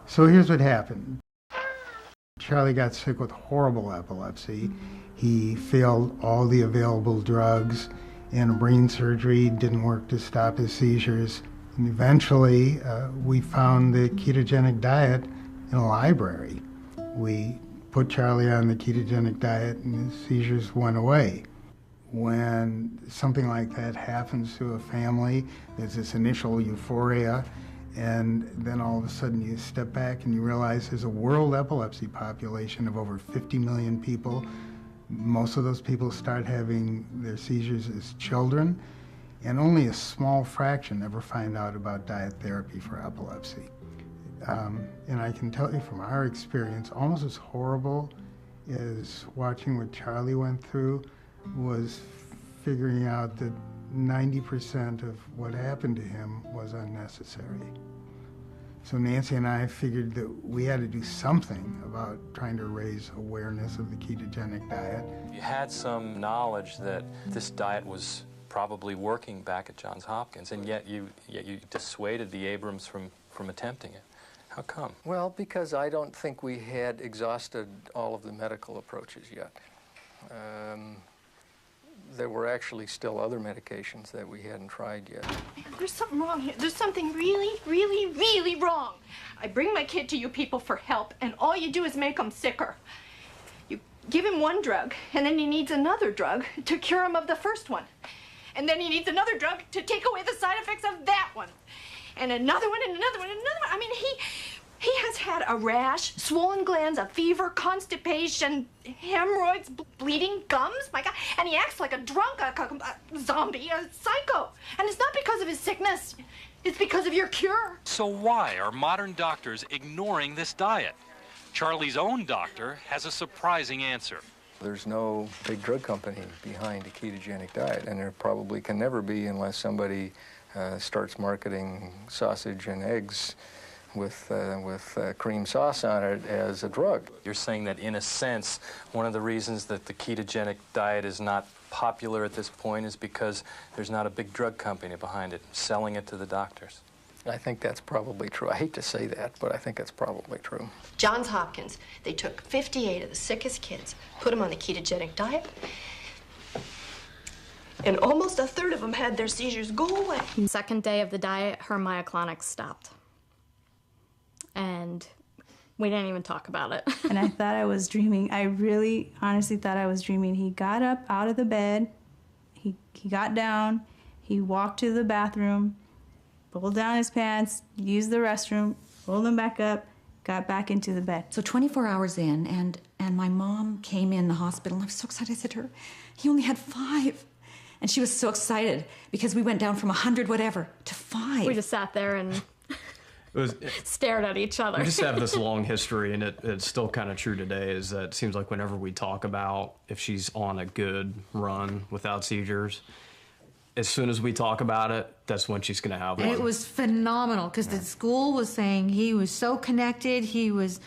So here's what happened. Charlie got sick with horrible epilepsy. He failed all the available drugs, and brain surgery didn't work to stop his seizures. And eventually, we found the ketogenic diet in a library. We put Charlie on the ketogenic diet, and his seizures went away. When something like that happens to a family, there's this initial euphoria, and then all of a sudden you step back and you realize there's a world epilepsy population of over 50 million people. Most of those people start having their seizures as children, and only a small fraction ever find out about diet therapy for epilepsy. And I can tell you from our experience, almost as horrible as watching what Charlie went through was figuring out that 90% of what happened to him was unnecessary. So Nancy and I figured that we had to do something about trying to raise awareness of the ketogenic diet. You had some knowledge that this diet was probably working back at Johns Hopkins, and yet you dissuaded the Abrams from attempting it. How come? Well, because I don't think we had exhausted all of the medical approaches yet. There were actually still other medications that we hadn't tried yet. There's something wrong here. There's something really, really, really wrong. I bring my kid to you people for help, and all you do is make him sicker. You give him one drug, and then he needs another drug to cure him of the first one. And then he needs another drug to take away the side effects of that one. And another one, and another one, and another one. I mean, he has had a rash, swollen glands, a fever, constipation, hemorrhoids, bleeding gums, my God. And he acts like a drunk, a zombie, a psycho. And it's not because of his sickness. It's because of your cure. So why are modern doctors ignoring this diet? Charlie's own doctor has a surprising answer. There's no big drug company behind a ketogenic diet, and there probably can never be unless somebody starts marketing sausage and eggs with cream sauce on it as a drug. You're saying that, in a sense, one of the reasons that the ketogenic diet is not popular at this point is because there's not a big drug company behind it, selling it to the doctors. I think that's probably true. I hate to say that, but I think that's probably true. Johns Hopkins, they took 58 of the sickest kids, put them on the ketogenic diet, and almost a third of them had their seizures go away. Second day of the diet, her myoclonics stopped. And we didn't even talk about it. And I thought I was dreaming. I really, honestly thought I was dreaming. He got up out of the bed, he got down, he walked to the bathroom, pulled down his pants, used the restroom, pulled them back up, got back into the bed. So 24 hours in, and my mom came in the hospital, and I was so excited. I said to her, he only had 5. And she was so excited because we went down from 100 whatever to 5. We just sat there and stared at each other. We just have this long history, and it's still kind of true today, is that it seems like whenever we talk about if she's on a good run without seizures, as soon as we talk about it, that's when she's going to have one. It was phenomenal because the school was saying he was so connected, he was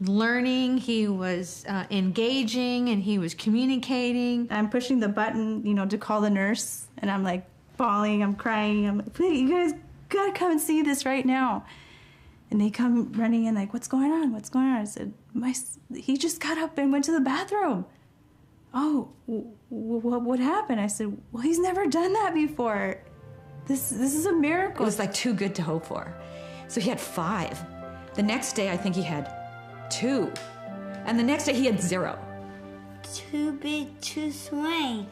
learning, he was engaging, and he was communicating. I'm pushing the button, to call the nurse, and I'm like bawling, I'm crying. I'm like, please, you guys gotta come and see this right now. And they come running in like, what's going on? What's going on? I said, he just got up and went to the bathroom. Oh, what happened? I said, well, he's never done that before. This is a miracle. It was like too good to hope for. So he had 5. The next day, I think he had 2. And the next day, he had 0. Too big to swing.